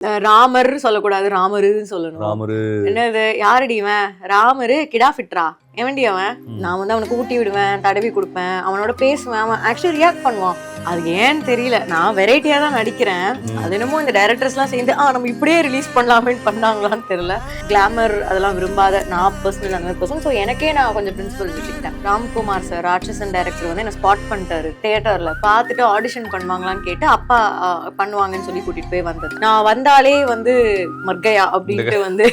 ராமர் சொல்லக்கூடாது, ராமருன்னு சொல்லணும். ராமரு என்னது, யாருடி இவன் ராமரு, கிடா ஃபிட்ரா, எவன்டி அவன்? நான் வந்து அவனுக்கு ஊட்டி விடுவேன், தடவி கொடுப்பேன், அவனோட பேசுவேன், அவன் ஆக்சுவலி ரியாக்ட் பண்ணுவான். அது ஏன்னு தெரியல, நான் வெரைட்டியா தான் நடிக்கிறேன். அது என்னமோ இந்த டைரக்டர்ஸ்லாம் சேர்ந்து நம்ம இப்படியே ரிலீஸ் பண்ணலாமேன்னு பண்ணாங்களான்னு தெரியல. கிளாமர் அதெல்லாம் விரும்பாத நான் பர்சனல் அந்த பர்சன். ஸோ எனக்கே நான் கொஞ்சம் பிரின்சிபல் வச்சுக்கிட்டேன். ராம்குமார் சார், ராட்சசன் டைரக்டர் வந்து என்ன ஸ்பாட் பண்ணிட்டாரு தியேட்டர்ல. பார்த்துட்டு ஆடிஷன் பண்ணுவாங்களான்னு கேட்டு அப்பா பண்ணுவாங்கன்னு சொல்லி கூட்டிட்டு போய் வந்தது. நான் வந்தாலே வந்து மர்கையா அப்படின்ட்டு வந்து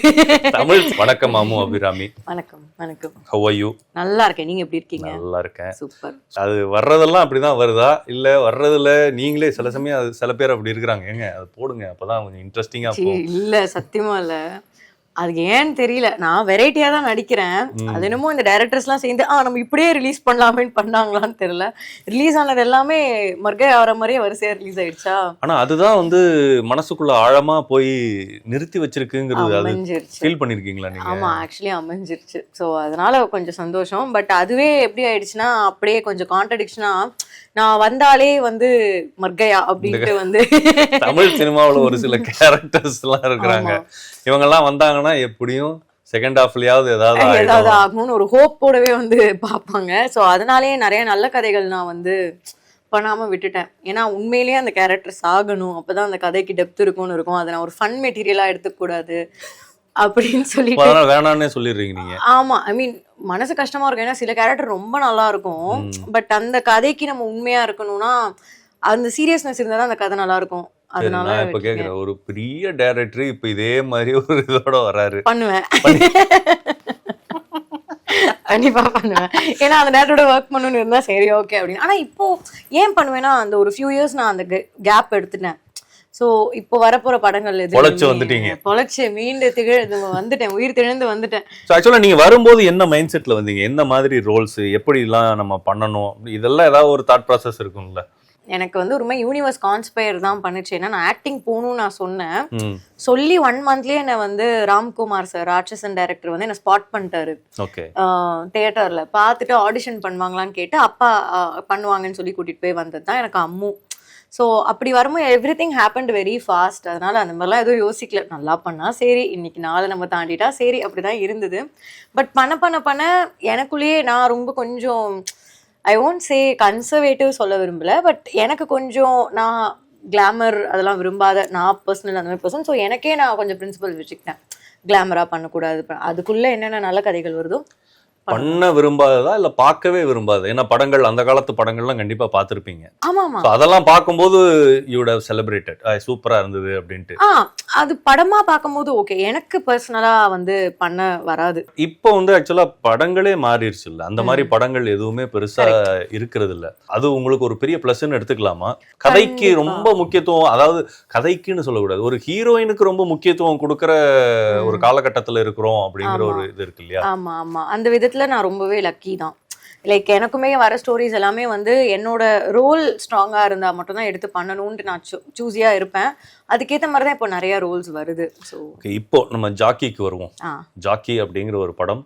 தமிழ். வணக்கம் மாமு அபிராமி. வணக்கம். வணக்கம். How are you? நல்லா இருக்கேன், நீங்க எப்படி இருக்கீங்க? நல்லா இருக்கேன். சூப்பர். அது வர்றதெல்லாம் அப்படிதான் வருதா இல்ல வர்றதுல நீங்களே சில சமயம் சில பேர் அப்படி இருக்கிறாங்க, ஏங்க அது போடுங்க அப்பதான் கொஞ்சம் இன்ட்ரெஸ்டிங்கா இருக்கும்? இல்ல சத்தியமா இல்ல, அது ஏன்னு தெரியல, நான் வெரைட்டியா தான் நடிக்கிறேன். அது என்னமோ இந்த டைரக்டர்ஸ்லாம் சேர்ந்து நம்ம இப்படியே ரிலீஸ் பண்ணலாமேன்னு பண்ணாங்களான்னு தெரியல. ரிலீஸ் ஆனது எல்லாமே மர்கை ஆகிற மாதிரியே வரிசையா ரிலீஸ் ஆயிடுச்சா. ஆனா அதுதான் வந்து மனசுக்குள்ள ஆழமா போய் நிறுத்தி வச்சிருக்குங்கிறது அது ஃபீல் பண்ணிருக்கீங்களா நீங்க? ஆமா, ஆக்சுவலி அமைஞ்சிருச்சு. ஸோ அதனால கொஞ்சம் சந்தோஷம். பட் அதுவே எப்படி ஆயிடுச்சுன்னா அப்படியே கொஞ்சம் கான்ட்ரடிக்ஷனா, நான் வந்தாலே வந்து மர்கையா அப்படின்ட்டு வந்து தமிழ் சினிமாவில் ஒரு சில கேரக்டர்ஸ் எல்லாம் இருக்கிறாங்க, இவங்க எல்லாம் வந்தாங்கன்னா எப்படியும் செகண்ட் ஹாஃப்லயாவது ஏதாவது ஆகும்னு ஒரு ஹோப்போடவே வந்து பார்ப்பாங்க. ஸோ அதனாலேயே நிறைய நல்ல கதைகள் நான் வந்து பண்ணாம விட்டுட்டேன். ஏன்னா உண்மையிலேயே அந்த கேரக்டர்ஸ் ஆகணும், அப்பதான் அந்த கதைக்கு டெப்த் இருக்கும்னு இருக்கும். அதை நான் ஒரு ஃபன் மெட்டீரியலா எடுத்துக்கூடாது அப்படின்னு சொல்லிட்டு வேணான்னே சொல்லிடுறீங்க நீங்க. ஆமா, ஐ மீன் மனசு கஷ்டமா இருக்கும். ஏன்னா சில கேரக்டர் ரொம்ப நல்லா இருக்கும், பட் அந்த கதைக்கு நம்ம உண்மையா இருக்கணும்னா அந்த சீரியஸ்னஸ் இருந்தா தான் அந்த கதை நல்லா இருக்கும். அதனால இப்ப கேக்குற ஒரு பெரிய டைரக்டர் இப்ப இதே மாதிரி ஒரு இதோட வராரு, பண்ணுவேன். கண்டிப்பா பண்ணுவேன். ஏன்னா அந்த டேரக்டரோட ஒர்க் பண்ணணும்னு இருந்தா சரி ஓகே அப்படின்னு. ஆனா இப்போ ஏன் பண்ணுவேன்னா, அந்த ஒரு ஃபியூ இயர்ஸ் நான் அந்த கேப் எடுத்துட்டேன். ஸோ இப்போ வரப்போற படங்கள் பொழைச்சு மீண்டு வந்துட்டேன், உயிர் திழந்து வந்துட்டேன். ஆக்சுவலா நீங்க வரும்போது என்ன மைண்ட் செட்ல வந்தீங்க? என்ன மாதிரி ரோல்ஸ், எப்படி எல்லாம் நம்ம பண்ணணும், இதெல்லாம் ஏதாவது ஒரு தாட் ப்ராசஸ் இருக்கும்ல? எனக்கு வந்து ஒரு மாதிரி யூனிவர்ஸ் கான்ஸ்பயர் தான் பண்ணுச்சு. ஏன்னா நான் ஆக்டிங் போகணும்னு நான் சொன்னேன். சொல்லி 1 monthலயே என்னை வந்து ராம்குமார் சார், ராட்சசன் டைரக்டர் வந்து என்ன ஸ்பாட் பண்ணிட்டாரு தியேட்டர்ல. பார்த்துட்டு ஆடிஷன் பண்ணுவாங்களான்னு கேட்டு அப்பா பண்ணுவாங்கன்னு சொல்லி கூட்டிட்டு போய் வந்தது தான் எனக்கு அம்மு. ஸோ அப்படி வரும்போது எவ்ரிதிங் ஹேப்பன்ட் வெரி ஃபாஸ்ட். அதனால அந்த மாதிரிலாம் எதுவும் யோசிக்கல. நல்லா பண்ணா சரி, இன்னைக்கு நாளை நம்ம தாண்டிட்டா சரி, அப்படிதான் இருந்தது. பட் பண்ண எனக்குள்ளேயே நான் ரொம்ப கொஞ்சம் ஐ ஒன்ட் சே கன்சர்வேட்டிவ் சொல்ல விரும்பல, பட் எனக்கு கொஞ்சம் நான் கிளாமர் அதெல்லாம் விரும்பாத நான் பர்சனல் அந்த மாதிரி பர்சன். ஸோ எனக்கே நான் கொஞ்சம் பிரின்சிபல் வச்சுக்கிட்டேன், கிளாமரா பண்ணக்கூடாது, அதுக்குள்ள என்னென்ன நல்ல கதைகள் வருதோ பண்ண விரும்பாததா இல்ல பார்க்கவே விரும்பாத? ஏன்னா படங்கள், அந்த காலத்து படங்கள்லாம் கண்டிப்பா பார்த்திருப்பீங்க. ஆமாமா, அதெல்லாம் பார்க்கும்போது யூ வுட் ஹேவ் செலிப்ரேட்டட் சூப்பரா இருந்தது அப்படின்ட்டு. அது படமா பார்க்கும்போது ஓகே, எனக்கு பர்சனலா வந்து பண்ண வராது. இப்போ வந்து ஆக்சுவலா படங்களே மாறிடுச்சு இல்ல, அந்த மாதிரி படங்கள் எதுவுமே பெருசா இருக்கிறது இல்ல. அது உங்களுக்கு ஒரு பெரிய பிளஸ்ன்னு எடுத்துக்கலாமா? கதைக்கு ரொம்ப முக்கியத்துவம், அதாவது கதைக்குன்னு சொல்லக்கூடாது, ஒரு ஹீரோயினுக்கு ரொம்ப முக்கியத்துவம் கொடுக்கற ஒரு காலகட்டத்துல இருக்கிறோம் அப்படிங்கிற ஒரு இது இருக்கு இல்லையா? ஆமா ஆமா, அந்த விதத்துல நான் ரொம்பவே லக்கி தான். லைக் எனக்குமே வர ஸ்டோரிஸ் எல்லாமே வந்து என்னோட ரோல் ஸ்ட்ராங்கா இருந்தா மட்டும் தான் எடுத்து பண்ணணும்னு நான் சூஸியா இருப்பேன். அதுக்கேற்ற மாதிரி தான் இப்போ நிறைய ரோல்ஸ் வருது. ஸோ இப்போ நம்ம ஜாக்கிக்கு வருவோம். ஜாக்கி அப்படிங்கிற ஒரு படம்,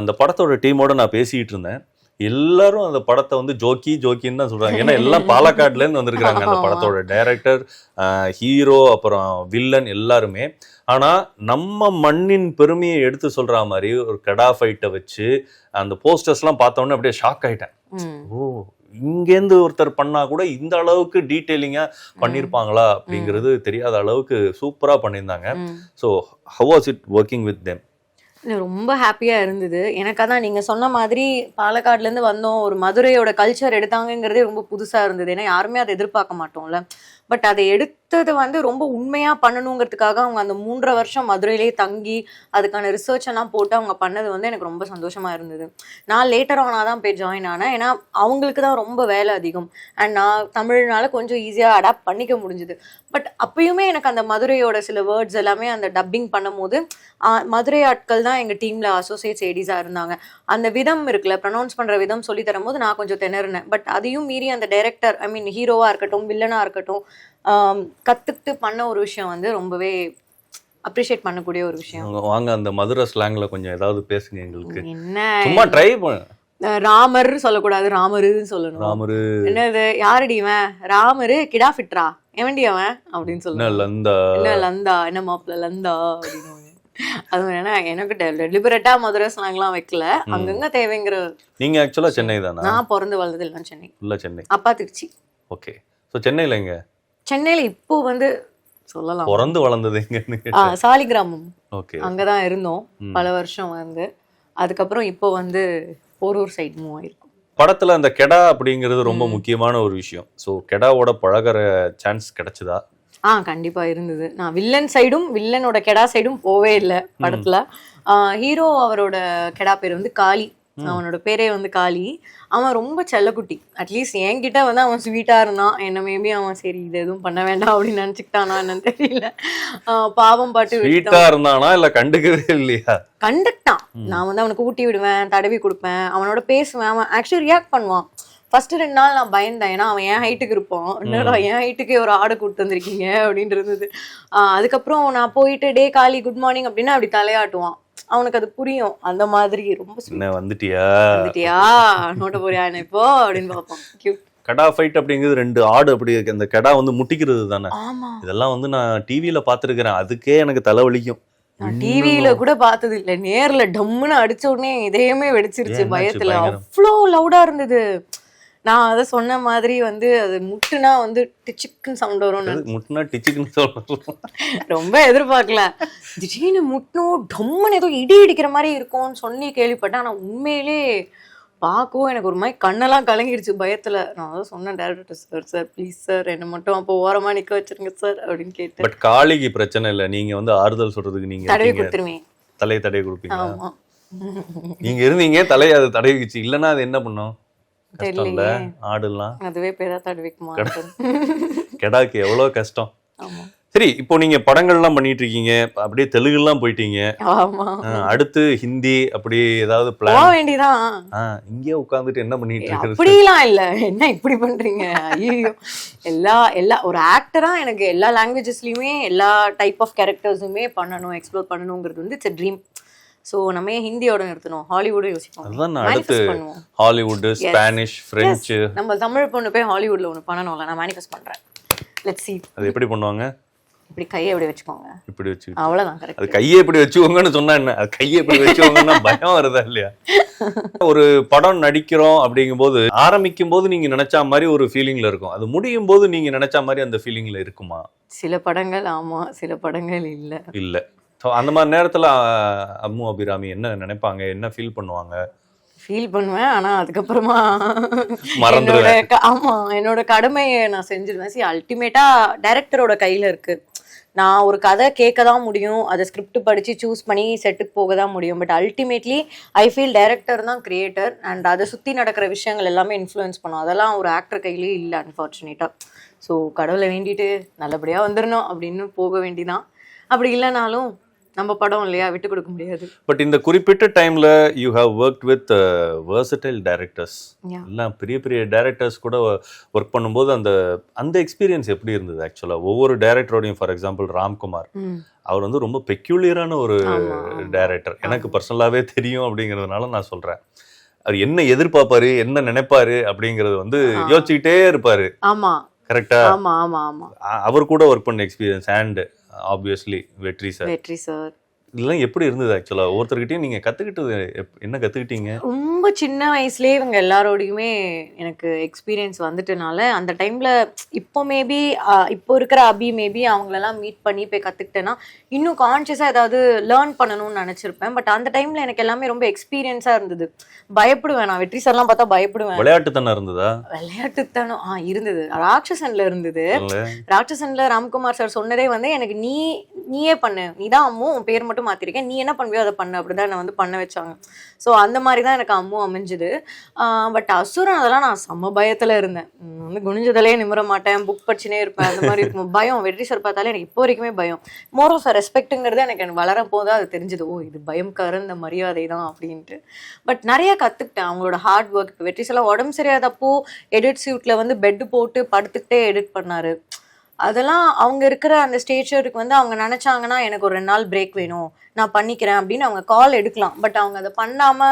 அந்த படத்தோட டீமோட நான் பேசிட்டு இருந்தேன். எல்லாரும் அந்த படத்தை வந்து ஜோக்கின்னு தான் சொல்றாங்க. ஏன்னா எல்லாம் பாலக்காடுல இருந்து வந்திருக்காங்க. அந்த படத்தோட டைரக்டர், ஹீரோ, அப்புறம் வில்லன் எல்லாருமே. ஆனா நம்ம மண்ணின் பெருமையை எடுத்து சொல்ற மாதிரி ஒரு கடா ஃபைட்டை வச்சு அந்த போஸ்டர்ஸ் எல்லாம் பார்த்தோன்னே அப்படியே ஷாக் ஆயிட்டேன். ஓ, இங்கேருந்து ஒருத்தர் பண்ணா கூட இந்த அளவுக்கு டீட்டெயிலிங்கா பண்ணிருப்பாங்களா அப்படிங்கிறது தெரியாத அளவுக்கு சூப்பரா பண்ணியிருந்தாங்க. So how was it working with them? ரொம்ப ஹாப்பியா இருந்தது. எனக்கு அதான் நீங்க சொன்ன மாதிரி பாலக்காடுல இருந்து வந்தோம், ஒரு மதுரையோட கல்ச்சர் எடுத்தாங்கிறதே ரொம்ப புதுசா இருந்தது. ஏன்னா யாருமே அதை எதிர்பார்க்க மாட்டோம்ல. பட் அதை எடுத்தது வந்து ரொம்ப உண்மையா பண்ணணுங்கிறதுக்காக அவங்க அந்த 3.5 வருஷம் மதுரையிலேயே தங்கி அதுக்கான ரிசர்ச் எல்லாம் போட்டு அவங்க பண்ணது வந்து எனக்கு ரொம்ப சந்தோஷமா இருந்தது. நான் லேட்டர் ஆனாதான் போய் ஜாயின் ஆனேன். ஏன்னா அவங்களுக்கு தான் ரொம்ப வேலை அதிகம். அண்ட் நான் தமிழ்னால கொஞ்சம் ஈஸியா அடாப்ட் பண்ணிக்க முடிஞ்சுது. பட் அப்பயுமே எனக்கு அந்த மதுரையோட சில வேர்ட்ஸ் எல்லாமே அந்த டப்பிங் பண்ணும் போது மதுரை ஆட்கள் தான் எங்க டீம்ல அசோசியேட்ஸ் ஏடிஸா இருந்தாங்க. அந்த விதம் இருக்குல்ல, ப்ரொனவுன்ஸ் பண்ற விதம் சொல்லி தரும் போது நான் கொஞ்சம் திணறினேன். பட் அதையும் மீறி அந்த டைரக்டர், ஐ மீன் ஹீரோவா இருக்கட்டும் வில்லனா இருக்கட்டும், கத்துக்கிட்டு பண்ண ஒரு விஷயம் வந்து ரொம்பவே அப்ரிஷியேட் பண்ணக்கூடிய ஒரு விஷயம். வாங்க அந்த மதுரை ஸ்லாங்ல கொஞ்சம் ஏதாவது பேசுங்க எங்களுக்கு. என்ன சும்மா ட்ரை பண்ணு. ராமர் சொல்லக்கூடாது, ராமருன்னு சொல்லணும். ராமரு என்னது யாரடி இவன் ராமரு கிடா ஃபிட்ரா எவன்டி அவன் அப்படின்னு என்ன சொல்லணும். லந்தா என்ன லந்தா, என்ன மாப்பிள்ள லந்தா அப்படின்னு. அது ஏன்னா எனக்கு டெலிபரேட்டா மதுரை ஸ்லாங்லாம் வைக்கல, அங்கங்க தேவைங்கிற. நீங்க ஆக்சுவலா சென்னை தானா? நான் பிறந்து வளர்ந்தது எல்லாம் சென்னை. இல்ல சென்னை. அப்பா திருச்சி. ஓகே. சோ சென்னையில எங்க? சென்னையில இப்போ வந்து சொல்லலாம் பிறந்து வளர்ந்தது எங்கன்னு? சாலிகிராமம். ஓகே. அங்கதான் இருந்தோம் பல வருஷம் வந்து. அதுக்கப்புறம் இப்போ வந்து போரூர் சைடு மூவ் ஆயிருக்கும். படத்துல அந்த கெடா அப்படிங்கிறது ரொம்ப முக்கியமான ஒரு விஷயம். சோ கெடாவோட பழகுற சான்ஸ் கிடைச்சதா? கண்டிப்பா இருந்தது. நான் வில்லன் சைடும் வில்லனோட கெடா சைடும் போவே இல்லை படத்துல. ஹீரோ அவரோட கெடா பேர் வந்து காளி. அவனோட பேரே வந்து காளி. அவன் ரொம்ப செல்லக்குட்டி. அட்லீஸ்ட் என்கிட்ட வந்து அவன் ஸ்வீட்டா இருந்தான். என்ன மேபி அவன் சரி இது எதுவும் பண்ண வேண்டாம் அப்படின்னு நினைச்சுக்கிட்டானா என்னன்னு தெரியல. பாவம் பாட்டு ஸ்வீட்டா இருந்தானா இல்ல கண்டுக்கவே இல்லையா? கண்டுக்கிட்டான். நான் வந்து அவனுக்கு ஊட்டி விடுவேன், தடவி கொடுப்பேன், அவனோட பேசுவேன். அவன் ஆக்சுவலி ரியாக்ட் பண்ணுவான். ஃபர்ஸ்ட் 2 நாள் நான் பயந்தேன், ஏன்னா அவன் என் ஹைட்டுக்கு இருப்பான். என்னடா என் ஹைட்டுக்கே ஒரு ஆடு கூப்பிட்டு வந்திருக்கீங்க அப்படின்னு இருந்தது. அதுக்கப்புறம் நான் போயிட்டு டே காளி குட் மார்னிங் அப்படின்னா அப்படி தலையாட்டுவான். அவனுக்கு அது புரியும். அந்த மாதிரி ரொம்ப வந்துட்டியா நோட்ட போறியா என்ன இப்போ அப்படின்னு பார்ப்பான். கியூட். கடா ஃபைட் அப்படிங்கிறது 2 ஆடு அப்படி அந்த கடா வந்து முட்டிக்கிறது தானே. இதெல்லாம் வந்து நான் டிவியில பாத்துருக்கிறேன். அதுக்கே எனக்கு தலைவலிக்கும். நான் டிவியில கூட பார்த்தது இல்ல, நேர்ல டம்முன்னு அடிச்ச உடனே இதயமே வெடிச்சிருச்சு பயத்துல. அவ்வளோ லவுடா இருந்தது. நான் அதை சொன்ன மாதிரி வந்து அது முட்டுனா வந்து டிச்சிக்குன்னு சவுண்ட் வரும். முட்டுனா டிச்சிக்குன்னு சொல்லணும். ரொம்ப எதிர்பார்க்கல. திடீர்னு முட்டணும் டம்முன்னு ஏதோ இடி இடிக்கிற மாதிரி இருக்கும்னு சொல்லி கேள்விப்பட்டேன். ஆனா உண்மையிலே பார்க்கவும் எனக்கு ஒரு மாதிரி கண்ணெல்லாம் கலங்கிடுச்சு பயத்துல. நான் அதான் சொன்னேன் director sir, sir please sir என்ன மட்டும் அப்போ ஓரமா நிக்க வச்சிருங்க சார் அப்படின்னு கேட்டேன். பட் காளிக்கு பிரச்சனை இல்லை, நீங்க வந்து ஆறுதல் சொல்றதுக்கு நீங்க தடவி கொடுத்துருவேன். தலையை தடவி கொடுப்பீங்க. நீங்க இருந்தீங்க தலையை அது தடவிச்சு, இல்லைன்னா அது என்ன பண்ணும்? கஷ்டம்ல ஆடுலாம். அதுவே பேரா தடவிக்குமா? கெடாக்கு எவ்வளவு கஷ்டம். சரி, இப்போ நீங்க படங்கள்லாம் பண்ணிட்டு இருக்கீங்க, அப்படியே தெலுங்குலாம் போயிட்டீங்க. அடுத்து ஹிந்தி அப்படி ஏதாவது பிளான்? போக வேண்டியதான். இங்கே உட்கார்ந்துட்டு என்ன பண்ணிட்டு இருக்கிறது? அப்படிலாம் இல்ல. என்ன இப்படி பண்றீங்க? ஐயோ, எல்லா ஒரு ஆக்டரா எனக்கு எல்லா லாங்குவேஜஸ்லயுமே எல்லா டைப் ஆஃப் கேரக்டர்ஸுமே பண்ணணும், எக்ஸ்ப்ளோர் பண்ணணுங்கிறது வந்து இட்ஸ் a ட்ரீம். சோ நம்ம ஹிந்தியோட நிறுத்தணும், ஹாலிவுட் யோசிப்போம். அதான் அடுத்து ஹாலிவுட், ஸ்பானிஷ், பிரெஞ்சு. நம்ம தமிழ் பொண்ணு போய் ஹாலிவுட்ல ஒன்னு பண்ணணும்ல. நான் மேனிஃபெஸ்ட் பண்றேன். Let's see. அது எப்படி பண்ணுவாங்க? இப்படி கையை எப்படி வச்சுக்கோங்க, இப்படி வச்சு அவ்வளவுதான். கரெக்ட். அது கையை எப்படி வச்சுக்கோங்கன்னு சொன்னா என்ன? அது கையை எப்படி வச்சுக்கோங்கன்னா பயம் வருதா இல்லையா? ஒரு படம் நடிக்கிறோம் அப்படிங்கும்போது ஆரம்பிக்கும் போது நீங்க நினைச்ச மாதிரி ஒரு ஃபீலிங்ல இருக்கும், அது முடியும் போது நீங்க நினைச்ச மாதிரி அந்த ஃபீலிங்ல இருக்குமா? சில படங்கள் ஆமா, சில படங்கள் இல்ல. ஸோ அந்த மாதிரி நேரத்துல அம்மு அபிராமி என்ன நினைப்பாங்க, என்ன ஃபீல் பண்ணுவாங்க? ஃபீல் பண்ணுவேன், ஆனா அதுக்கப்புறமா மறந்துடுவேன். ஆமா, என்னோட கடமையை நான் செஞ்சிருவேன். சி அல்டிமேட்டா டைரக்டரோட கையில இருக்கு. நான் ஒரு கதை கேட்க தான் முடியும், அதை ஸ்கிரிப்ட் படிச்சு சூஸ் பண்ணி செட்டுக்கு போக தான் முடியும். But ultimately I feel director தான் கிரியேட்டர் அண்ட் அதை சுற்றி நடக்கிற விஷயங்கள் எல்லாமே இன்ஃப்ளூயன்ஸ் பண்ணும். அதெல்லாம் ஒரு ஆக்டர் கையிலேயே இல்லை அன்ஃபார்ச்சுனேட்டா. ஸோ கடவுளை வேண்டிட்டு நல்லபடியாக வந்துடணும் அப்படின்னு போக வேண்டிதான். அப்படி இல்லைனாலும் நம்ம படம் இல்லையா, விட்டு கொடுக்க முடியாது. பட் இந்த குறிப்பிட்ட டைம்ல you have worked with versatile directors. எல்லாம் பெரிய பெரிய டைரக்டர்ஸ் கூட ஒர்க் பண்ணும்போது அந்த எக்ஸ்பீரியன்ஸ் எப்படி இருந்தது? ஆக்சுவலா ஒவ்வொரு டைரக்டரோடையும், ஃபார் எக்ஸாம்பிள் ராம்குமார், அவர் வந்து ரொம்ப பெக்யூலியரான ஒரு டைரக்டர். எனக்கு பர்சனலாவே தெரியும் அப்படிங்கிறதுனால நான் சொல்றேன். அவர் என்ன எதிர்பார்ப்பாரு, என்ன நினைப்பாரு அப்படிங்கறது வந்து யோசிச்சுக்கிட்டே இருப்பாரு. ஆமா, கரெக்டா? ஆமா ஆமா ஆமா. அவர் கூட ஒர்க் பண்ண எக்ஸ்பீரியன்ஸ் அண்ட் ஆப்வியஸ்லி வெற்றி சார், இதெல்லாம் எப்படி இருந்தது? ஆக்சுவலா ஒவ்வொருத்தர்கிட்டயும் நீங்க கத்துக்கிட்டது என்ன கத்துக்கிட்டீங்க? ரொம்ப சின்ன வயசுலயே இவங்க எல்லாரோடையுமே எனக்கு எக்ஸ்பீரியன்ஸ் வந்துட்டனால அந்த டைம்ல இப்போ மேபி இப்போ இருக்கிற அபி மேபி அவங்களெல்லாம் மீட் பண்ணி போய் கத்துக்கிட்டேன்னா இன்னும் கான்சியஸா ஏதாவது லேர்ன் பண்ணணும்னு நினைச்சிருப்பேன். பட் அந்த டைம்ல எனக்கு எல்லாமே ரொம்ப எக்ஸ்பீரியன்ஸா இருந்தது. பயப்படுவேன், நான் வெற்றி சார்லாம் பார்த்தா பயப்படுவேன். விளையாட்டுத்தனம் இருந்ததா? விளையாட்டுத்தனம் இருந்தது. ராட்சசன்ல இருந்தது. ராட்சசன்ல ராம்குமார் சார் சொன்னதே வந்து எனக்கு நீயே பண்ணு, நீதான் அம்மு, உன் பேர் மட்டும் மாத்திருக்கேன், நீ என்ன பண்ணுவியோ அதை பண்ணு, அப்படிதான் என்ன வந்து பண்ண வச்சாங்க. ஸோ அந்த மாதிரி தான் எனக்கு அம்மு அமைஞ்சுது. பட் அசுரன் அதெல்லாம் நான் செம்ம பயத்துல இருந்தேன். வந்து குனிஞ்சதிலே நிமிர மாட்டேன், புக் படிச்சுனே இருப்பேன், அந்த மாதிரி இருக்கும். பயம். வெற்றி சார் பார்த்தாலே எனக்கு இப்போ வரைக்குமே பயம். மோர் ஆஃப் ரெஸ்பெக்ட்டுங்கிறது எனக்கு வளர போதான் அது தெரிஞ்சது. ஓ, இது பயம் கறந்த மரியாதை தான் அப்படின்ட்டு. பட் நிறைய கத்துக்கிட்டேன் அவங்களோட ஹார்ட் ஒர்க். இப்போ வெற்றி சார் உடம்பு சரியாதப்போ எடிட் சூட்ல வந்து பெட் போட்டு படுத்துக்கிட்டே எடிட் பண்ணாரு. அதெல்லாம் அவங்க இருக்கிற அந்த ஸ்டேஜருக்கு வந்து அவங்க நினைச்சாங்கன்னா எனக்கு ஒரு 2 நாள் பிரேக் வேணும், நான் பண்ணிக்கிறேன் அப்படின்னு அவங்க கால் எடுக்கலாம். பட் அவங்க அதை பண்ணாம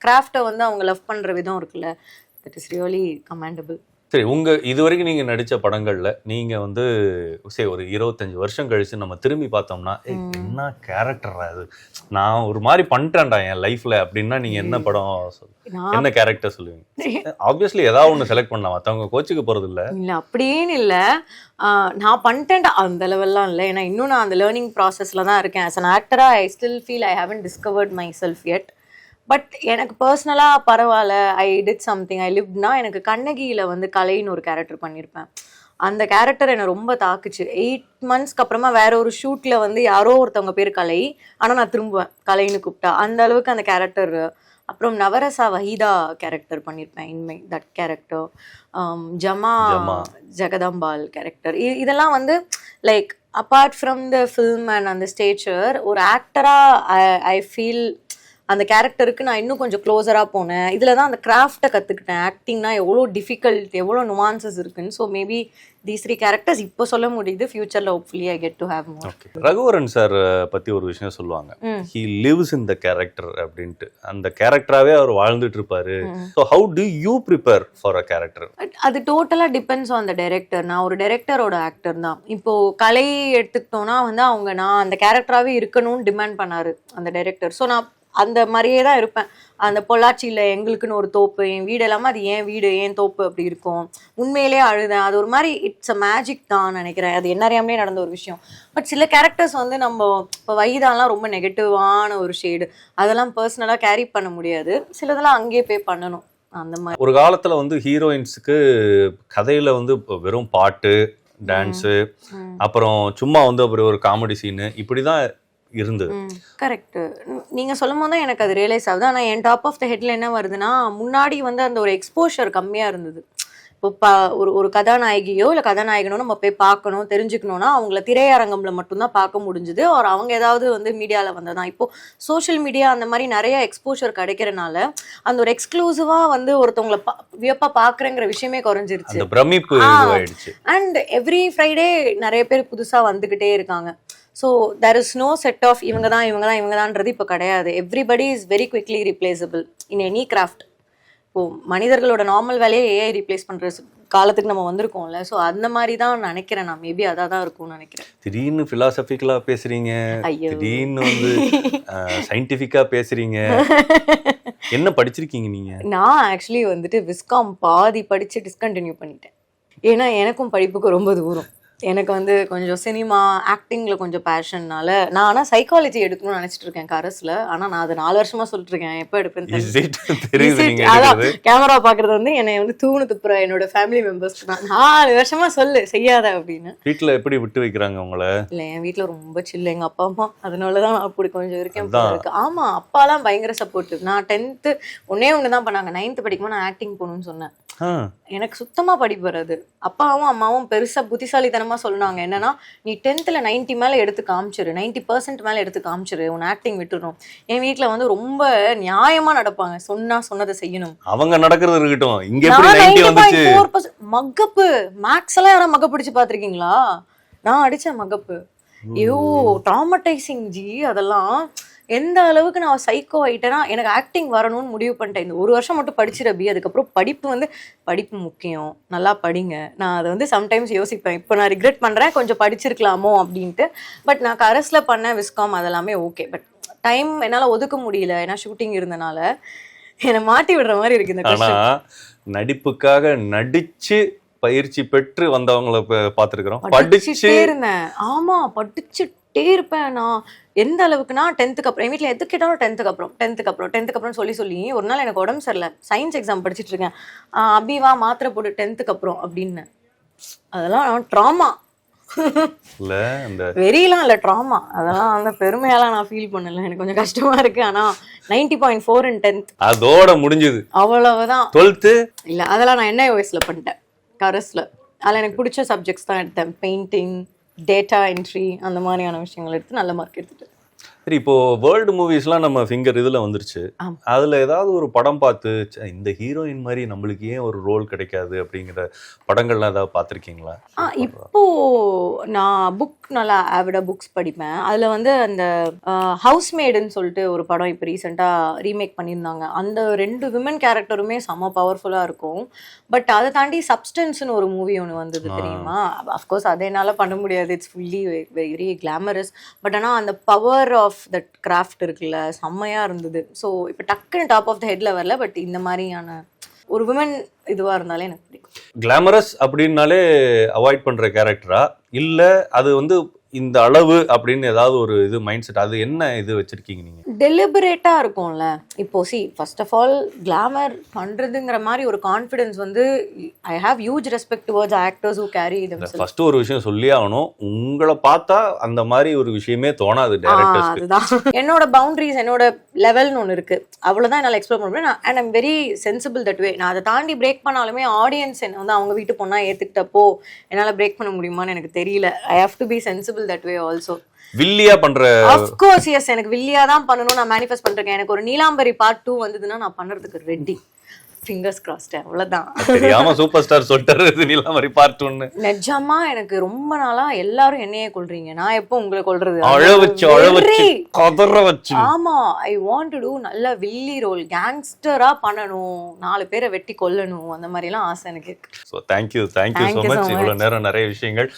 கிராஃப்டை வந்து அவங்க லவ் பண்ற விதம் இருக்குல்ல, தட் இஸ் ரியலி கமெண்டபிள். சரி, இது வரைக்கும் நீங்க நடிச்ச படங்கள்ல நீங்க வந்து சரி ஒரு 25 வருஷம் கழிச்சு நம்ம திரும்பி பார்த்தோம்னா என்ன கேரக்டர் அது, நான் ஒரு மாதிரி பண்ணிட்டேன்டா என் லைஃப்ல அப்படின்னா நீங்க என்ன படம் என்ன கேரக்டர் சொல்லுவீங்க? ஆப்வியஸ்லி ஏதாவது ஒண்ணு செலக்ட் பண்ணலாம், மத்தவங்க கோச்சுக்கு போறது இல்ல. இல்ல அப்படின்னு இல்ல, நான் பண்ணிட்டேன்டா அந்த லெவல்லாம் இல்லை. ஏன்னா இன்னும் நான் அந்த லேர்னிங் ப்ராசஸ்ல தான் இருக்கேன். ஆஸ் அன் ஆக்டரா I still feel I haven't discovered myself yet. But எனக்கு பர்சனலாக பரவாயில்ல, ஐ டிட் சம்திங், ஐ லிவ்னா. எனக்கு கண்ணகியில் வந்து கலைன்னு ஒரு கேரக்டர் பண்ணியிருப்பேன். அந்த கேரக்டர் என்னை ரொம்ப தாக்குச்சு. 8 monthsக்கு அப்புறமா வேற ஒரு ஷூட்டில் வந்து யாரோ ஒருத்தவங்க பேர் கலை, ஆனால் நான் திரும்புவேன் கலைன்னு கூப்பிட்டா. அந்த அளவுக்கு அந்த கேரக்டர். அப்புறம் நவரசா வஹீதா கேரக்டர் பண்ணியிருப்பேன். In my that character. Jama Jagadambal character. இதெல்லாம் வந்து like apart from the film and அந்த ஸ்டேச்சர், ஒரு ஆக்டராக ஐ ஃபீல் அந்த கேரக்டருக்கு நான் இன்னும் கொஞ்சம் க்ளோஸராக போனேன். இதில் தான் அந்த கிராஃப்டை கற்றுக்கிட்டேன். ஆக்டிங்னா எவ்வளோ டிஃபிகல்ட், எவ்வளோ நுவான்சஸ் இருக்குன்னு. ஸோ மேபி தீஸ் 3 கேரக்டர்ஸ் இப்போ சொல்ல முடியுது. ஃபியூச்சரில் hopefully I get to have more. Raghuvaran sir பற்றி ஒரு விஷயம் சொல்லுவாங்க, he lives in the character அப்படின்ட்டு. அந்த கேரக்டராகவே அவர் வாழ்ந்துட்டு இருப்பாரு. So how to you prepare for a character? அது டோட்டலாக டிபெண்ட்ஸ் ஆன் த டைரக்டர். நான் ஒரு டைரக்டரோட ஆக்டர் தான். இப்போது கலை எடுத்துக்கிட்டோன்னா வந்து அவங்க நான் அந்த கேரக்டராகவே இருக்கணும்னு டிமாண்ட் பண்ணாரு அந்த டைரக்டர். ஸோ நான் அந்த மாதிரியே தான் இருப்பேன். அந்த பொள்ளாச்சியில் எங்களுக்குன்னு ஒரு தோப்பு, என் வீடு எல்லாமே அது ஏன் வீடு ஏன் தோப்பு அப்படி இருக்கும். உண்மையிலே அழுதேன். அது ஒரு மாதிரி இட்ஸ் அ மேஜிக் தான் நினைக்கிறேன். அது என்ன அறியாமலே நடந்த ஒரு விஷயம். பட் சில கேரக்டர்ஸ் வந்து நம்ம இப்போ வயதாலாம் ரொம்ப நெகட்டிவான ஒரு ஷேடு, அதெல்லாம் பர்சனலாக கேரி பண்ண முடியாது. சிலதெல்லாம் அங்கேயே போய் பண்ணணும். அந்த மாதிரி ஒரு காலத்தில் வந்து ஹீரோயின்ஸுக்கு கதையில் வந்து வெறும் பாட்டு, டான்ஸு, அப்புறம் சும்மா வந்து அப்புறம் ஒரு காமெடி சீனு இப்படி தான் இருந்தது. கரெக்ட். நீங்க சொல்லும் போது தான் எனக்கு அது ரியலைஸ் ஆகுது. ஆனா என் டாப் ஆஃப் த ஹெட்ல என்ன வருதுன்னா, முன்னாடி வந்து அந்த ஒரு எக்ஸ்போஷர் கம்மியா இருந்தது. இப்போ ஒரு கதாநாயகியோ இல்லை கதாநாயகனோ நம்ம போய் பார்க்கணும் தெரிஞ்சுக்கணும்னா அவங்கள திரையரங்கம்ல மட்டும்தான் பார்க்க முடிஞ்சுது. ஒரு அவங்க ஏதாவது வந்து மீடியாவில் வந்ததான். இப்போ சோஷியல் மீடியா அந்த மாதிரி நிறைய எக்ஸ்போஷர் கிடைக்கிறனால அந்த ஒரு எக்ஸ்க்ளூசிவா வந்து ஒருத்தவங்களை வியப்பா பார்க்குறேங்கிற விஷயமே குறைஞ்சிருச்சு. அண்ட் எவ்ரி ஃப்ரைடே நிறைய பேர் புதுசா வந்துகிட்டே இருக்காங்க. So there is no set of இவங்க தான்ன்றது இப்போ கிடையாது. Everybody is very quickly replaceable in any craft. இப்போது மனிதர்களோட நார்மல் வேலையை ஏஐ ரீப்ளேஸ் பண்ணுற காலத்துக்கு நம்ம வந்திருக்கோம்ல. ஸோ அந்த மாதிரி தான் நினைக்கிறேன் நான். மேபி அதான் தான் இருக்கும்னு நினைக்கிறேன். திடீர்னு ஃபிலாசபிக்கலாக பேசுறீங்க, திடீர்னு வந்து சயின்டிஃபிக்காக பேசுறீங்க. என்ன படிச்சிருக்கீங்க நீங்க? நான் ஆக்சுவலி வந்துட்டு விஸ்காம் பாதி படித்து டிஸ்கண்டினியூ பண்ணிட்டேன். ஏன்னா எனக்கும் படிப்புக்கு ரொம்ப தூரம். எனக்கு வந்து கொஞ்சம் சினிமா ஆக்டிங்கில் கொஞ்சம் பேஷன்னால நான் ஆனால் சைக்காலஜி எடுக்கணும்னு நினச்சிட்டு இருக்கேன் கரஸில். ஆனால் நான் அதை 4 வருஷமா சொல்லிட்டு இருக்கேன், எப்போ எடுப்பேன்னு. அதான் கேமரா பார்க்குறது வந்து என்னை வந்து தூணு துப்புற என்னோட ஃபேமிலி மெம்பர்ஸ்க்கு தான் 4 வருஷமா சொல்லு செய்யாத அப்படின்னு. வீட்டில் எப்படி விட்டு வைக்கிறாங்க உங்களை? இல்லை, என் வீட்டில் ரொம்ப சில்லு எங்கள் அப்பா அம்மா. அதனால தான் நான் அப்படி கொஞ்சம் இருக்கேன். ஆமாம், அப்பாலாம் பயங்கர சப்போர்ட்டிவ். நான் 10th ஒன்னே தான் பண்ணாங்க. 9th படிக்கும்போது நான் ஆக்டிங் போகணும்னு சொன்னேன். எனக்கு சுத்தமா படிப்பு வராது. அப்பாவும் அம்மாவும் பெருசா புத்திசாலித்தனமா சொன்னாங்க என்னன்னா, நீ 10th 90 மேல எடுத்து காமிச்சிரு, 90% மேல எடுத்து காமிச்சிரு, உன் ஆக்டிங் விட்டுரும். என் வீட்டுல வந்து ரொம்ப நியாயமா நடப்பாங்க. சொன்னதை செய்யணும். அவங்க நடக்கிறது இருக்கட்டும். இங்க எப்படி 90 வந்துச்சு? 4% மகப்பு. மேக்ஸ் எல்லாம் யாரா மகப்பு அடிச்சு பாத்திருக்கீங்களா? நான் அடிச்சேன் மகப்பு. ஐயோ ட்ராமடைசிங் ஜி. அதெல்லாம் எந்த அளவுக்கு நான் சைக்கோ ஆயிட்டேன்னா, எனக்கு ஆக்டிங் வரணும்னு முடிவு பண்ணிட்டேன். இந்த 1 வருஷம் மட்டும் படிச்சிரபி, அதுக்கப்புறம் படிப்பு முக்கியம், நல்லா படிங்க. நான் அதை வந்து சம்டைம்ஸ் யோசிப்பேன். இப்போ நான் ரிக்ரெட் பண்ணுறேன், கொஞ்சம் படிச்சிருக்கலாமோ அப்படின்ட்டு. பட் நான் கரஸில் பண்ண விஸ்காம் அதெல்லாமே ஓகே. பட் டைம் என்னால் ஒதுக்க முடியல, ஏன்னா ஷூட்டிங் இருந்தனால என்னை மாட்டி விடுற மாதிரி இருக்கு இந்த கொஸ்டின். நடிப்புக்காக நடிச்சு பயிற்சி பெற்று வந்தவங்களை பார்த்துருக்குறோம். படிச்சுட்டே இருந்தேன். ஆமா, படிச்சுட்டே இருப்பேன். நான் எந்த அளவுக்குன்னா 10th அப்புறம் என் வீட்டில் எது கேட்டாலும் 10th அப்புறம் சொல்லி ஒரு நாள் எனக்கு உடம்பு சரியில்லை, சயின்ஸ் எக்ஸாம் படிச்சுட்டு இருக்கேன். அபிவா மாத்திரை போட்டு 10th அப்புறம் அப்படின்னு. அதெல்லாம் ட்ராமா. வெறியெல்லாம் இல்லை, ட்ராமா. அதெல்லாம் அந்த பெருமையெல்லாம் நான் ஃபீல் பண்ணல. எனக்கு கொஞ்சம் கஷ்டமா இருக்கு. ஆனா 90.4 in 10th அதோட முடிஞ்சது, அவ்வளவுதான். 12th இல்ல, அதெல்லாம் நான் என்ன வயசுல பண்ணிட்டேன் கரஸ்ல. அதில் எனக்கு பிடிச்ச சப்ஜெக்ட்ஸ் தான் எடுத்தேன். பெயிண்டிங், டேட்டா என்ட்ரி, அந்த மாதிரியான விஷயங்கள் எடுத்து நல்ல மார்க் எடுத்துட்டேன். சரி, இப்போ வேர்ல்டு மூவிஸ்லாம் நம்ம ஃபிங்கர் இதுல வந்துருச்சு. ஆமா. அதுல ஏதாவது ஒரு படம் பார்த்து ச்சே, இந்த ஹீரோயின் மாதிரி நம்மளுக்கு ஏன் ஒரு ரோல் கிடைக்காது அப்படிங்கிற படங்கள்லாம் ஏதாவது பார்த்திருக்கீங்களா? இப்போ நான் நல்லா ஆவிடா புக்ஸ் படிப்பேன். அதுல வந்து அந்த ஹவுஸ்மேடுன்னு சொல்லிட்டு ஒரு படம் இப்போ ரீசெண்டா ரீமேக் பண்ணியிருந்தாங்க. அந்த 2 விமன் கேரக்டருமே செம்ம பவர்ஃபுல்லா இருக்கும். பட் அதை தாண்டி சப்ஸ்டன்ஸ்னு ஒரு மூவி ஒன்று வந்தது தெரியுமா? அஃப்கோர்ஸ் அதை என்னால பண்ண முடியாது. It's fully very glamorous. But ஆனா அந்த பவர் ஆஃப் தட் கிராஃப்ட் இருக்குல்ல, செம்மையா இருந்தது. ஸோ இப்போ டக்குன்னு டாப் ஆஃப் த ஹெட்ல வரல. பட் இந்த மாதிரியான ஒரு விமன் இதுவா இருந்தாலே எனக்கு பிடிக்கும். கிளாமரஸ் அப்படின்னாலே அவாய்ட் பண்ற கேரக்டரா, இல்ல அது வந்து இந்த அளவு அப்படின்னு ஏதாவது ஒரு இது மைண்ட் செட், அது என்ன இது வச்சிருக்கீங்க நீங்க? டெலிபரேட்டா இருக்கும்ல. இப்போ ஃபர்ஸ்ட் ஆஃப் ஆல் கிளாமர் பண்றதுங்கிற மாதிரி ஒரு கான்ஃபிடன்ஸ் வந்து I have huge respect towards actors who carry themselves. First ஒரு விஷயம் சொல்லியே ஆகணும், உங்களை பார்த்தா அந்த மாதிரி ஒரு விஷயமே தோணாது டைரக்டர்ஸ்க்கு. அதுதான் என்னோட பவுண்டரிஸ், என்னோட லெவல்னு ஒன்று இருக்கு. அவ்வளவுதான் என்னால் எக்ஸ்ப்ளோர் பண்ண முடியும். And I'm very sensible that way. நான் அதை தாண்டி பிரேக் பண்ணாலுமே ஆடியன்ஸ் என்ன வந்து அவங்க வீட்டு பொண்ணா ஏத்துக்கிட்டப்போ என்னால் பிரேக் பண்ண முடியுமான்னு எனக்கு தெரியல. I have to be sensible that way also. வில்லியா பண்ற, of course yes, எனக்கு வில்லியா தான் பண்ணனும். நான் manifest பண்றேன். எனக்கு ஒரு நீலாம்பரி பார்ட் 2 வந்ததுன்னா நான் பண்றதுக்கு ரெடி. fingers crossed. அவ்வளவுதான். தெரியாம சூப்பர் ஸ்டார் சொல்லிட்டாரு நீலாம்பரி பார்ட் 1. நிஜமா எனக்கு ரொம்ப நாளா எல்லாரும் என்னையே கொல்றீங்க, நான் எப்போ உங்களை கொல்றது? அழ வச்சு கதற வச்சு. ஆமா, I want to do நல்ல வில்லி ரோல், கேங்ஸ்டரா பண்ணணும், 4 பேரை வெட்டி கொல்லணும், அந்த மாதிரி எல்லாம் ஆசை எனக்கு இருக்கு. So thank you so much. இவ்வளவு நேரம் நிறைய விஷயங்கள்